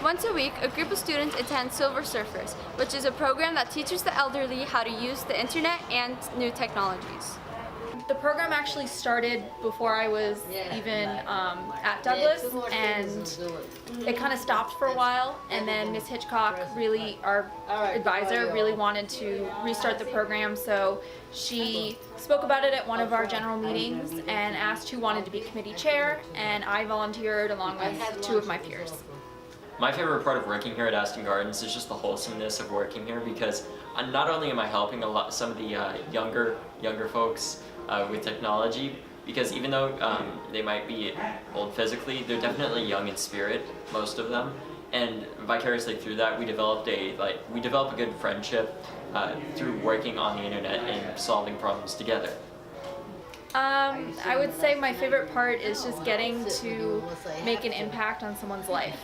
Once a week, a group of students attend Silver Surfers, which is a program that teaches the elderly how to use the internet and new technologies. The program actually started before I was even at Douglas, and it kind of stopped for a while, and then Ms. Hitchcock, really, our advisor, really wanted to restart the program, so she spoke about it at one of our general meetings and asked who wanted to be committee chair, and I volunteered along with two of my peers. My favorite part of working here at Aston Gardens is just the wholesomeness of working here, because not only am I helping some of the younger folks with technology, because even though they might be old physically, they're definitely young in spirit, most of them, and vicariously through that we develop a good friendship through working on the internet and solving problems together. I would say my favorite part is just getting to make an impact on someone's life.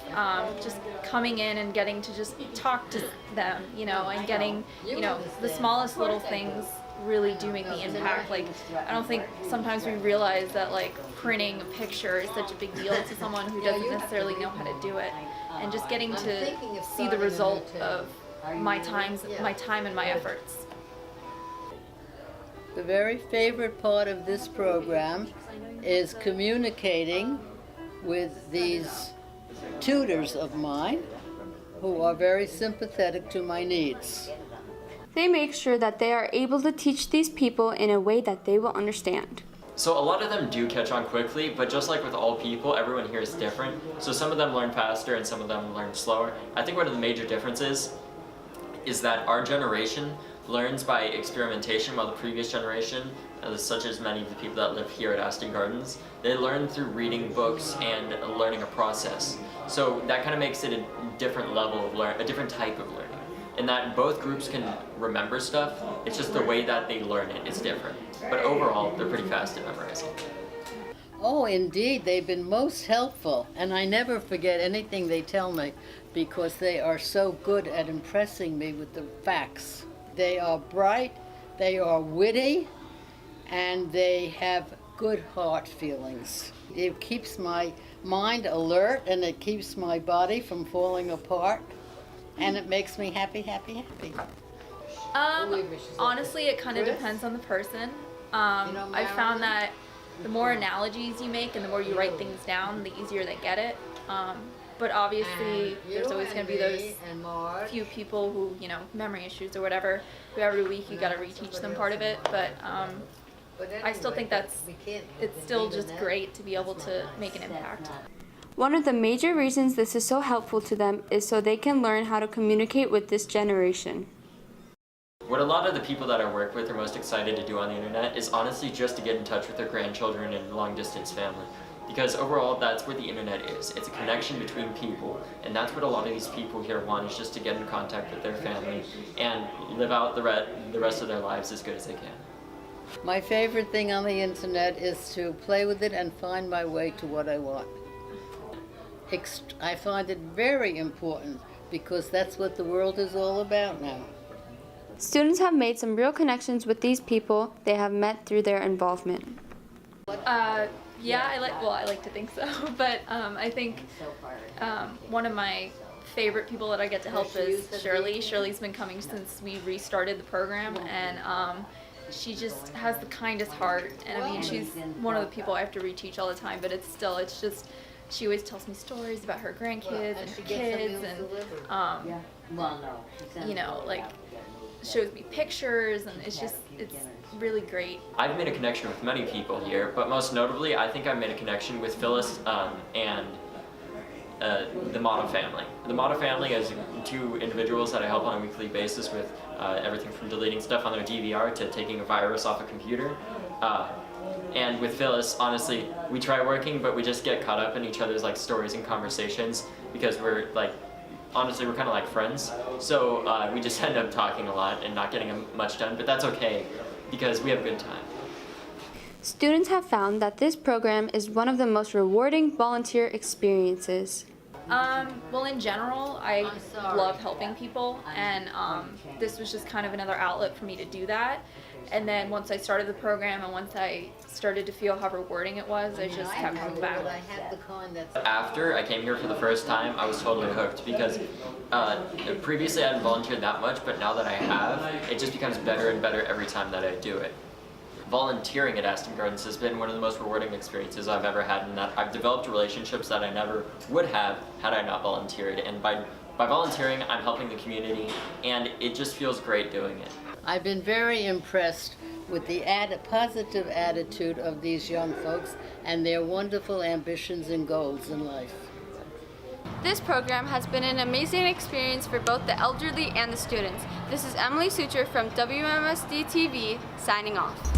Just coming in and getting to just talk to them, and getting, the smallest little things really do make the impact. Like, I don't think sometimes we realize that printing a picture is such a big deal to someone who doesn't necessarily know how to do it. And just getting to see the result of my time and my efforts. The very favorite part of this program is communicating with these tutors of mine who are very sympathetic to my needs. They make sure that they are able to teach these people in a way that they will understand. So a lot of them do catch on quickly, but just like with all people, everyone here is different. So some of them learn faster and some of them learn slower. I think one of the major differences is that our generation learns by experimentation, while the previous generation, such as many of the people that live here at Aston Gardens, they learn through reading books and learning a process. So that kind of makes it a different level of a different type of learning. In that both groups can remember stuff, it's just the way that they learn it is different. But overall, they're pretty fast at memorizing. Oh, indeed, they've been most helpful, and I never forget anything they tell me because they are so good at impressing me with the facts. They are bright, they are witty, and they have good heart feelings. It keeps my mind alert, and it keeps my body from falling apart, and it makes me happy, happy, happy. Honestly, it kind of depends on the person. I found that the more analogies you make and the more you write things down, the easier they get it. But obviously, there's always going to be those few people who, memory issues or whatever, who every week you got to reteach them part of it. But I still think it's still just great to be able to make an impact. One of the major reasons this is so helpful to them is so they can learn how to communicate with this generation. What a lot of the people that I work with are most excited to do on the internet is honestly just to get in touch with their grandchildren and long-distance family. Because overall, that's where the internet is. It's a connection between people, and that's what a lot of these people here want, is just to get in contact with their family and live out the rest of their lives as good as they can. My favorite thing on the internet is to play with it and find my way to what I want. I find it very important because that's what the world is all about now. Students have made some real connections with these people they have met through their involvement. Yeah, I like to think so, but I think one of my favorite people that I get to help is Shirley. Shirley's been coming since we restarted the program, and she just has the kindest heart, and I mean, she's one of the people I have to reteach all the time, but it's just, she always tells me stories about her grandkids and her kids, and shows me pictures, and it's really great. I've made a connection with many people here, but most notably, I think I've made a connection with Phyllis and the Mata family. The Mata family is two individuals that I help on a weekly basis with everything from deleting stuff on their DVR to taking a virus off a computer. And with Phyllis, honestly, we try working, but we just get caught up in each other's stories and conversations because we're honestly, we're kind of like friends. So we just end up talking a lot and not getting much done, but that's okay because we have a good time. Students have found that this program is one of the most rewarding volunteer experiences. Well, in general, I love helping people, and this was just kind of another outlet for me to do that. And then once I started the program and once I started to feel how rewarding it was, I just kept coming back. After I came here for the first time, I was totally hooked because previously I hadn't volunteered that much, but now that I have, it just becomes better and better every time that I do it. Volunteering at Aston Gardens has been one of the most rewarding experiences I've ever had, in that I've developed relationships that I never would have had I not volunteered. And by volunteering, I'm helping the community, and it just feels great doing it. I've been very impressed with the positive attitude of these young folks and their wonderful ambitions and goals in life. This program has been an amazing experience for both the elderly and the students. This is Emily Sucher from WMSD TV signing off.